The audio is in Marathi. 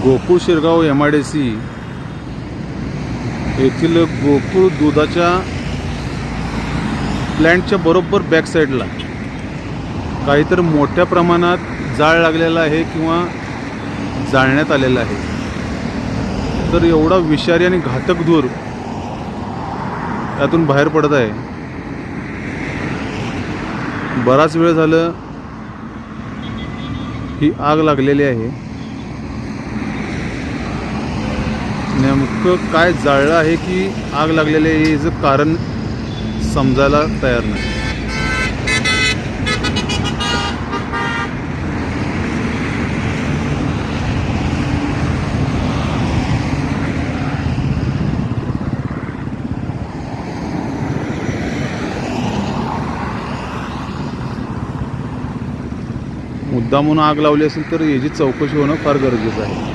गोकुळ शिरगाव MIDC येथील गोकुळ दुधाच्या प्लॅन्टच्या बरोबर बॅक साईडला काहीतरी मोठ्या प्रमाणात जाळ लागलेला आहे किंवा जाळण्यात आलेला आहे. तर एवढा विषारी आणि घातक धूर यातून बाहेर पडत आहे. बराच वेळ झालं ही आग लागलेली आहे. नेमकं काय जाळलं आहे की आग लागलेली आहे याचं कारण समजायला तयार नाही. मुद्दामून आग लावली असेल तर याची चौकशी होणं फार गरजेचं आहे.